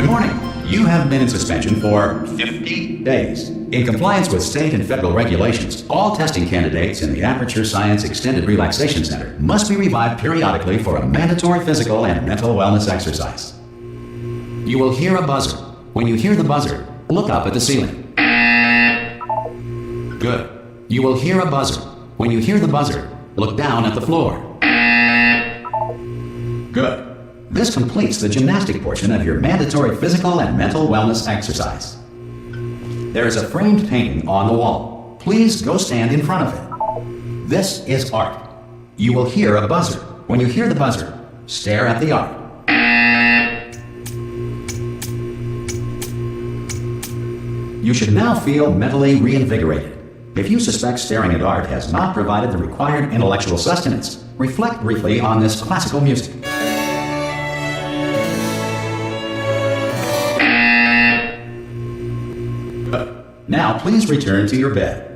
warning. You have been in suspension for 50 days. In compliance with state and federal regulations, all testing candidates in the Aperture Science Extended Relaxation Center must be revived periodically for a mandatory physical and mental wellness exercise. You will hear a buzzer. When you hear the buzzer, look up at the ceiling. Good. You will hear a buzzer. When you hear the buzzer, look down at the floor. Good. This completes the gymnastic portion of your mandatory physical and mental wellness exercise. There is a framed painting on the wall. Please go stand in front of it. This is art. You will hear a buzzer. When you hear the buzzer, stare at the art. You should now feel mentally reinvigorated. If you suspect staring at art has not provided the required intellectual sustenance, reflect briefly on this classical music. Now please return to your bed.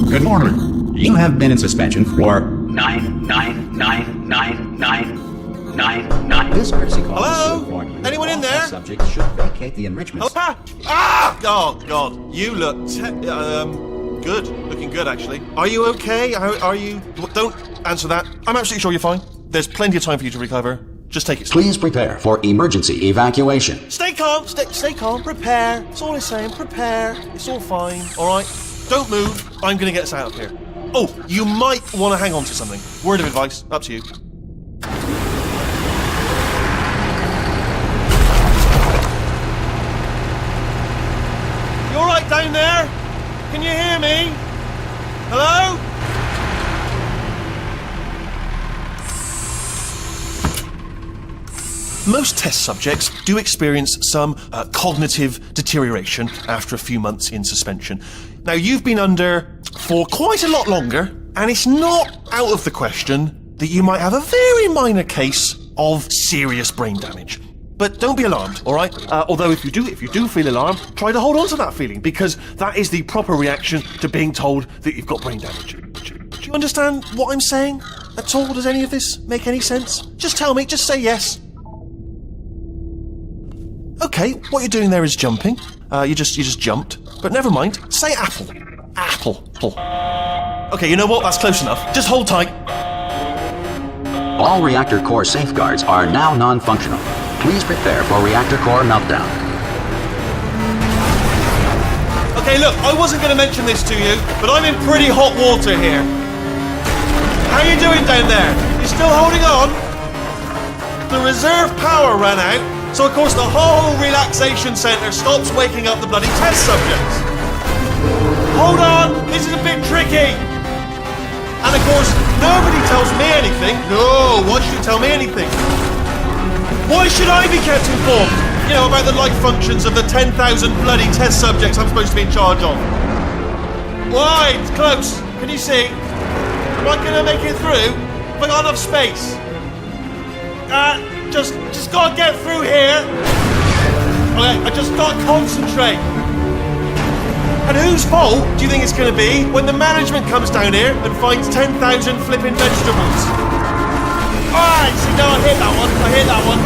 Good morning. You have been in suspension for 9999999. This courtesy call Hello? is to inform you Anyone in all there? Subjects should vacate the enrichment. Oh God! You look good. Looking good, actually. Are you okay? Are you? Don't answer that. I'm absolutely sure you're fine. There's plenty of time for you to recover. Just take it. Please prepare for emergency evacuation. Stay calm. Stay calm. Prepare. That's all I'm saying. Prepare. It's all fine. All right. Don't move. I'm gonna get us out of here. Oh, you might want to hang on to something. Word of advice. Up to you. You all right down there? Can you hear me? Hello? Most test subjects do experience some cognitive deterioration after a few months in suspension. Now, you've been under for quite a lot longer, and it's not out of the question that you might have a very minor case of serious brain damage. But don't be alarmed, all right? Although if you do feel alarmed, try to hold on to that feeling, because that is the proper reaction to being told that you've got brain damage. Do you understand what I'm saying at all? Does any of this make any sense? Just tell me, just say yes. Okay, what you're doing there is jumping. You just jumped. But never mind. Say apple. Apple. Okay, you know what? That's close enough. Just hold tight. All reactor core safeguards are now non-functional. Please prepare for reactor core meltdown. Okay, look, I wasn't going to mention this to you, but I'm in pretty hot water here. How you doing down there? You still holding on? The reserve power ran out, so of course the whole relaxation centre stops waking up the bloody test subjects. Hold on, this is a bit tricky. And of course, nobody tells me anything. No, why should you tell me anything? Why should I be kept informed? You know, about the life functions of the 10,000 bloody test subjects I'm supposed to be in charge of. Why? It's close. Can you see? Am I gonna make it through? Have I got enough space? Just gotta get through here. Okay, I just gotta concentrate. And whose fault do you think it's gonna be when the management comes down here and finds 10,000 flipping vegetables? Alright, see, now I hit that one.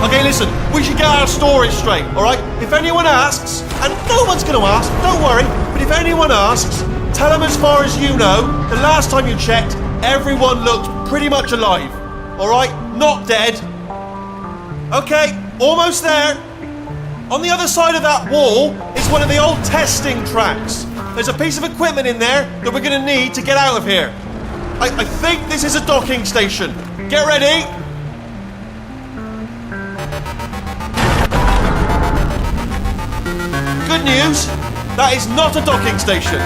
Okay, listen, we should get our story straight, alright? If anyone asks, and no one's gonna ask, don't worry, but if anyone asks, tell them as far as you know, the last time you checked, everyone looked pretty much alive. Alright? Not dead. Okay, almost there. On the other side of that wall is one of the old testing tracks. There's a piece of equipment in there that we're going to need to get out of here. I think this is a docking station. Get ready. Good news, that is not a docking station.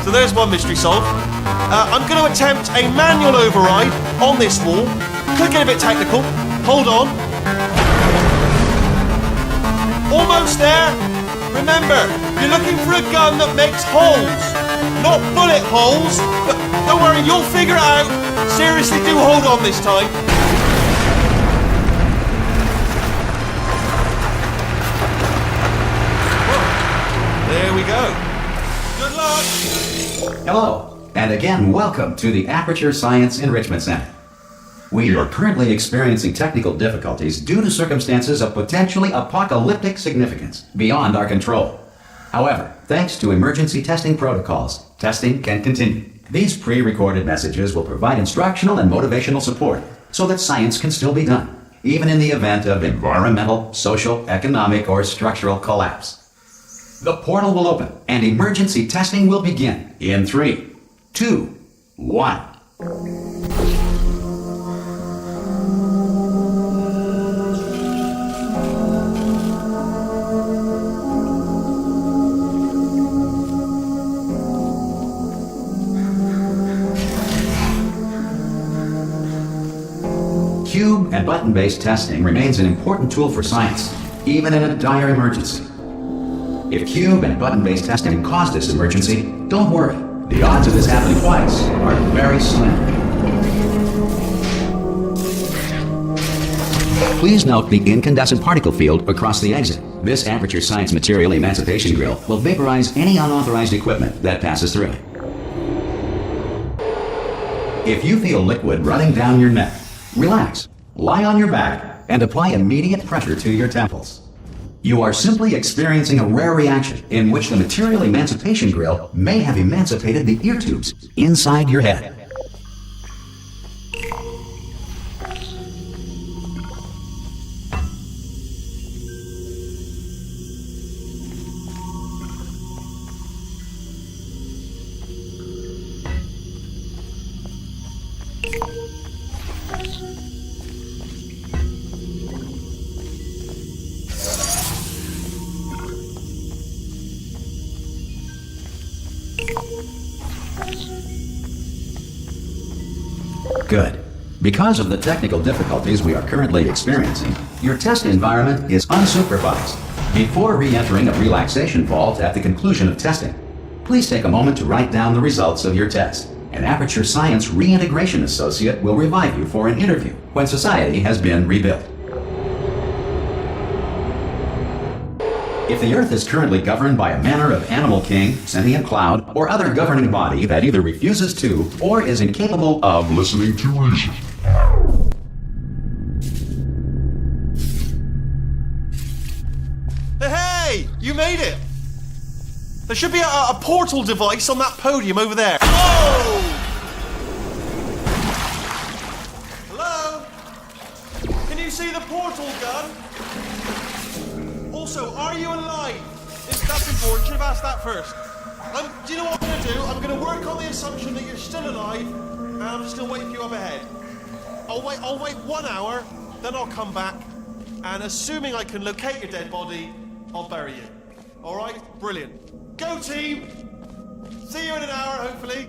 So there's one mystery solved. I'm going to attempt a manual override on this wall. Could get a bit technical. Hold on. Almost there. Remember, you're looking for a gun that makes holes. Not bullet holes, but don't worry, you'll figure it out. Seriously, do hold on this time. There we go. Good luck. Hello, and again, welcome to the Aperture Science Enrichment Center. We are currently experiencing technical difficulties due to circumstances of potentially apocalyptic significance beyond our control. However, thanks to emergency testing protocols, testing can continue. These pre-recorded messages will provide instructional and motivational support so that science can still be done, even in the event of environmental, social, economic, or structural collapse. The portal will open and emergency testing will begin in 3, 2, 1. Cube and button-based testing remains an important tool for science, even in a dire emergency. If cube and button-based testing caused this emergency, don't worry. The odds of this happening twice are very slim. Please note the incandescent particle field across the exit. This Aperture Science Material Emancipation Grill will vaporize any unauthorized equipment that passes through it. If you feel liquid running down your neck, relax, lie on your back, and apply immediate pressure to your temples. You are simply experiencing a rare reaction in which the Material Emancipation Grill may have emancipated the ear tubes inside your head. Good. Because of the technical difficulties we are currently experiencing, your test environment is unsupervised. Before re-entering a relaxation vault at the conclusion of testing, please take a moment to write down the results of your test. An Aperture Science Reintegration Associate will revive you for an interview when society has been rebuilt. If the Earth is currently governed by a manner of animal king, sentient cloud, or other governing body that either refuses to or is incapable of listening to reason. Hey, you made it! There should be a portal device on that podium over there. Oh! Hello? Can you see the portal gun? Also, are you alive? That's important. Should have asked that first. Do you know what I'm going to do? I'm going to work on the assumption that you're still alive, and I'm just going to wait for you up ahead. I'll wait 1 hour, then I'll come back, and assuming I can locate your dead body, I'll bury you. All right? Brilliant. Go, team! See you in an hour, hopefully.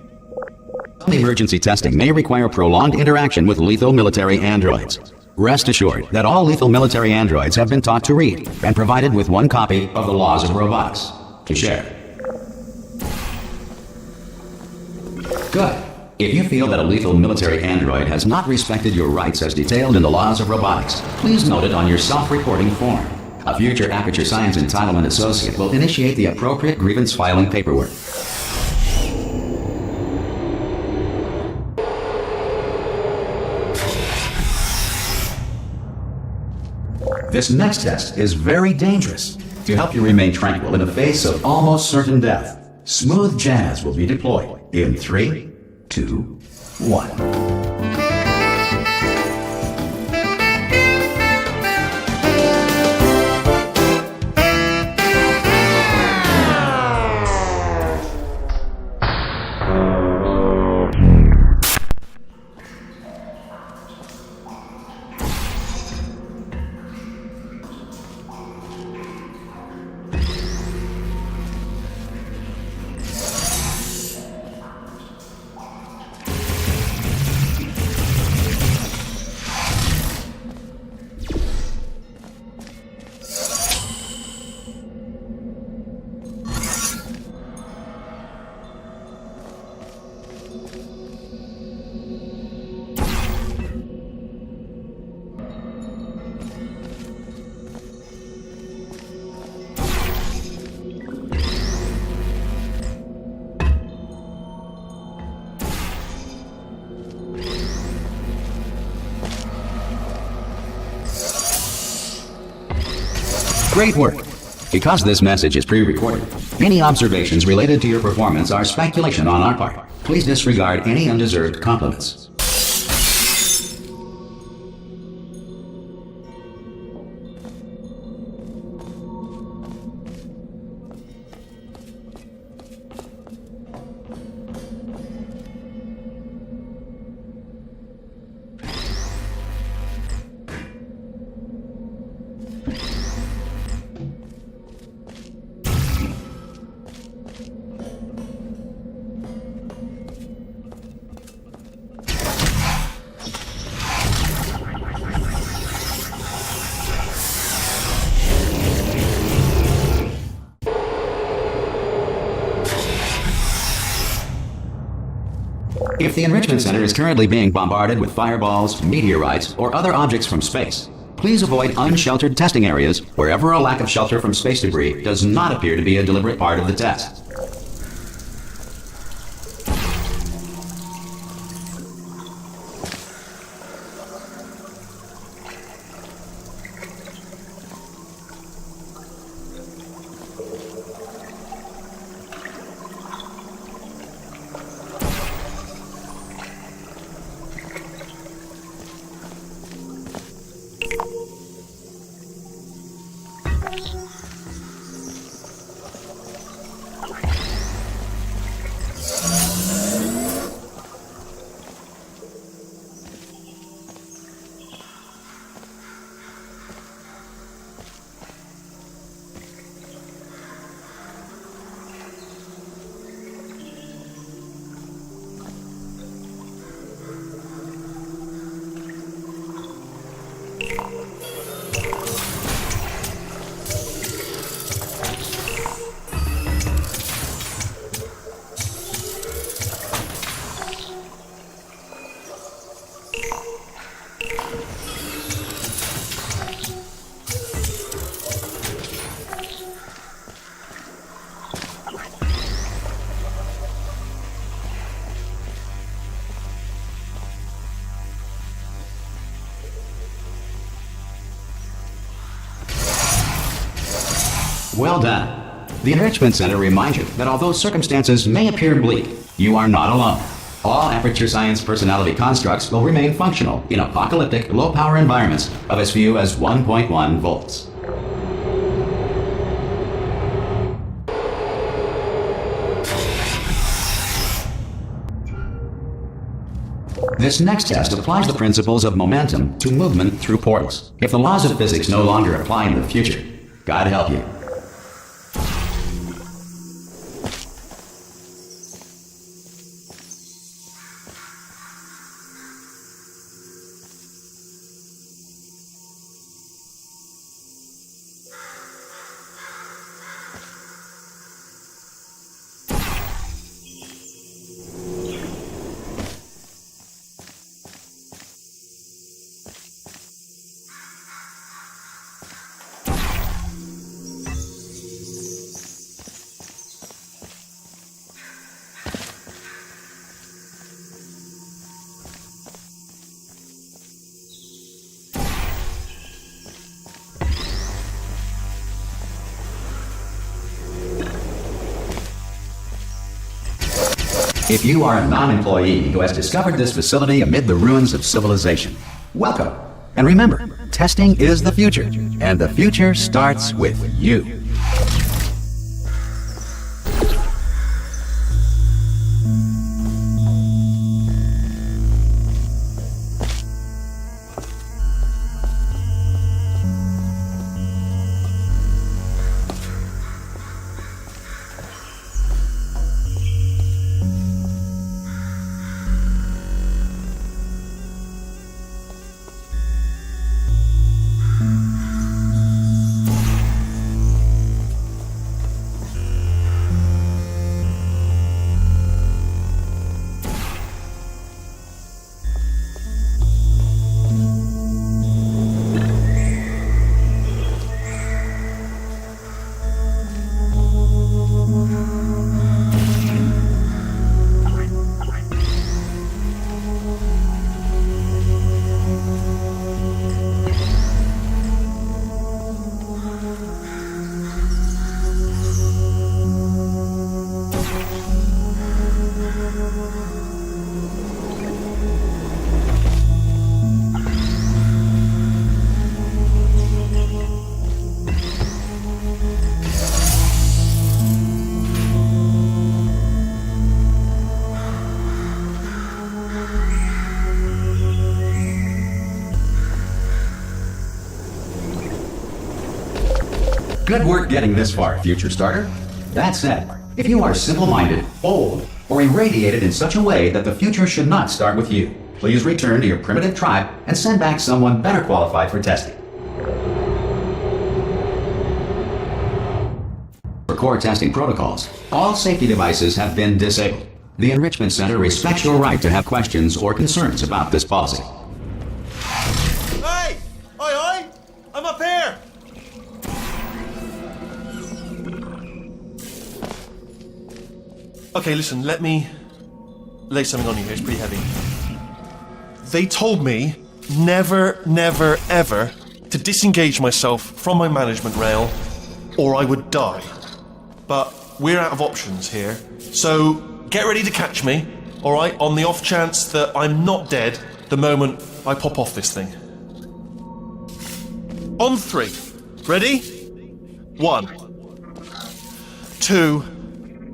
Emergency testing may require prolonged interaction with lethal military androids. Rest assured that all lethal military androids have been taught to read and provided with 1 copy of the Laws of Robotics to share. Good. If you feel that a lethal military android has not respected your rights as detailed in the Laws of Robotics, please note it on your self-reporting form. A future Aperture Science Entitlement Associate will initiate the appropriate grievance filing paperwork. This next test is very dangerous. To help you remain tranquil in the face of almost certain death, smooth jazz will be deployed in 3, 2, 1. Great work. Because this message is pre-recorded, any observations related to your performance are speculation on our part. Please disregard any undeserved compliments. If the Enrichment Center is currently being bombarded with fireballs, meteorites, or other objects from space, please avoid unsheltered testing areas wherever a lack of shelter from space debris does not appear to be a deliberate part of the test. Well done. The Enrichment Center reminds you that although circumstances may appear bleak, you are not alone. All Aperture Science personality constructs will remain functional in apocalyptic, low-power environments of as few as 1.1 volts. This next test applies the principles of momentum to movement through portals. If the laws of physics no longer apply in the future, God help you. If you are a non-employee who has discovered this facility amid the ruins of civilization, welcome. And remember, testing is the future, and the future starts with you. Good work getting this far, future starter. That said, if you are simple-minded, bold, or irradiated in such a way that the future should not start with you, please return to your primitive tribe and send back someone better qualified for testing. For core testing protocols, all safety devices have been disabled. The Enrichment Center respects your right to have questions or concerns about this policy. Hey! Oi, oi! I'm up here! Okay, listen, let me lay something on you here. It's pretty heavy. They told me never, never, ever to disengage myself from my management rail or I would die. But we're out of options here, so get ready to catch me, alright, on the off chance that I'm not dead the moment I pop off this thing. On 3. Ready? 1, 2,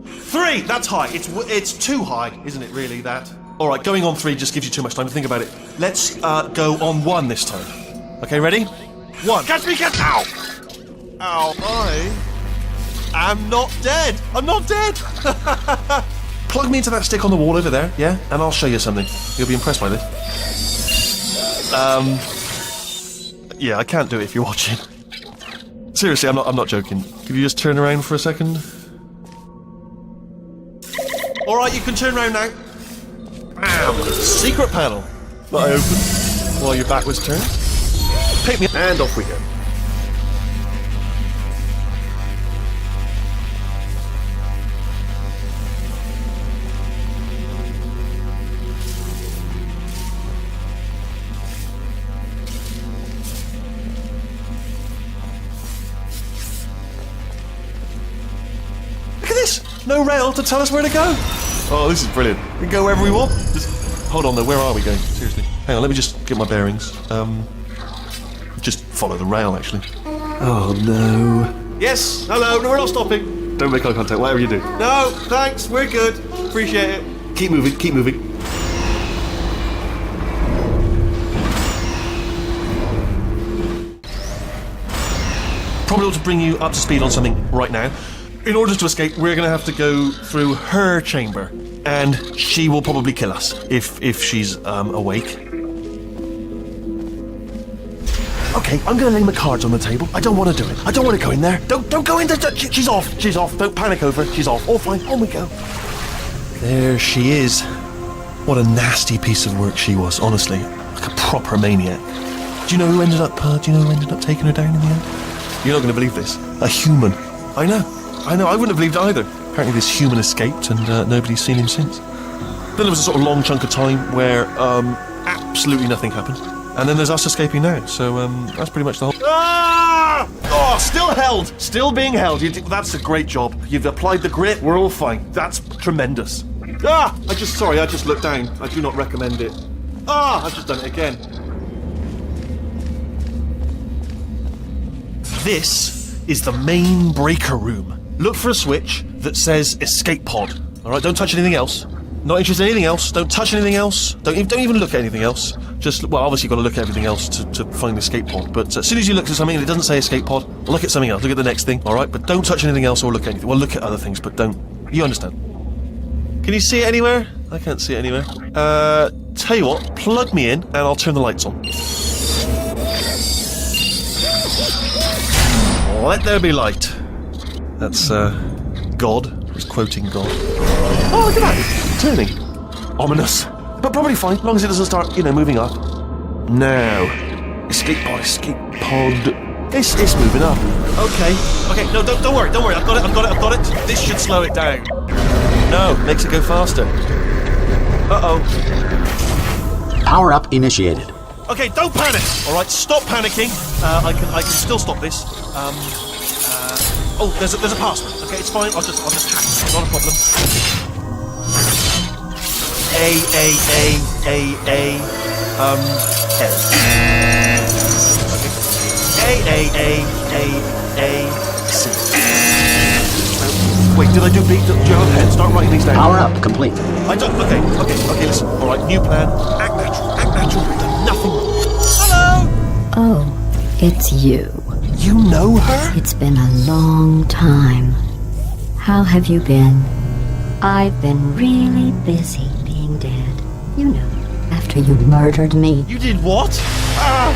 3! That's high. It's too high, isn't it, really, that? Alright, going on 3 just gives you too much time to think about it. Let's go on 1 this time. Okay, ready? 1. Catch me, catch! Ow! Ow, I'm not dead! I'm not dead! Plug me into that stick on the wall over there, yeah? And I'll show you something. You'll be impressed by this. Yeah, I can't do it if you're watching. Seriously, I'm not joking. Could you just turn around for a second? Alright, you can turn around now. Bam! Secret panel. That I open while your back was turned. Pick me and off we go. No rail to tell us where to go. Oh, this is brilliant. We can go wherever we want. Just hold on though, where are we going? Seriously. Hang on, let me just get my bearings. Just follow the rail, actually. Oh no. Yes, hello, no, we're not stopping. Don't make eye contact, whatever you do. No, thanks, we're good. Appreciate it. Keep moving, keep moving. Probably ought to bring you up to speed on something right now. In order to escape, we're going to have to go through her chamber, and she will probably kill us if she's awake. Okay, I'm going to lay my cards on the table. I don't want to do it. I don't want to go in there. Don't go in there. She's off. She's off. Don't panic over her. She's off. All fine. On we go. There she is. What a nasty piece of work she was. Honestly, like a proper maniac. Do you know who ended up taking her down in the end? You're not going to believe this. A human. I know. I wouldn't have believed it either. Apparently this human escaped and nobody's seen him since. Then there was a sort of long chunk of time where absolutely nothing happened. And then there's us escaping now, so that's pretty much the whole... Ah! Oh, still held! Still being held. That's a great job. You've applied the grit, we're all fine. That's tremendous. Ah! I just looked down. I do not recommend it. Ah! I've just done it again. This is the main breaker room. Look for a switch that says escape pod. Alright, don't touch anything else. Not interested in anything else. Don't touch anything else. Don't even look at anything else. Just, well, obviously you've got to look at everything else to find the escape pod. But as soon as you look at something and it doesn't say escape pod, look at something else. Look at the next thing, alright? But don't touch anything else or look at anything. Well, look at other things, but don't. You understand. Can you see it anywhere? I can't see it anywhere. Tell you what, plug me in and I'll turn the lights on. Let there be light. That's, God. I was quoting God. Oh, look at that! It's turning. Ominous. But probably fine, as long as it doesn't start, moving up. Now. Escape pod. It's moving up. Okay, no, don't worry. I've got it. This should slow it down. No, makes it go faster. Uh-oh. Power up initiated. Okay, don't panic! Alright, stop panicking. I can still stop this. Oh, there's a password. Okay, it's fine. I'll just hack it. Not a problem. L. Okay. C. Wait, did I do B? Do you have a pen? Start writing these down. Power up complete. I don't. Okay, listen. Alright, new plan. Act natural. We've done nothing wrong. Hello! Oh, it's you. You know her? It's been a long time. How have you been? I've been really busy being dead. You know, after you murdered me. You did what? Ah!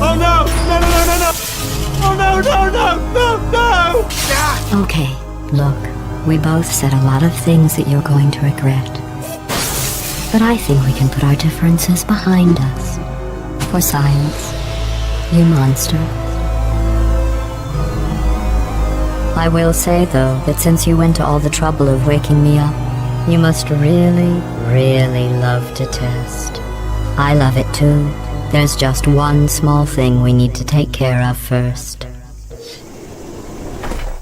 Oh no! No, no, no, no, no! Oh no, no, no, no, no! Ah! Okay, look, we both said a lot of things that you're going to regret. But I think we can put our differences behind us. For science, you monster. I will say, though, that since you went to all the trouble of waking me up, you must really, really love to test. I love it too. There's just one small thing we need to take care of first.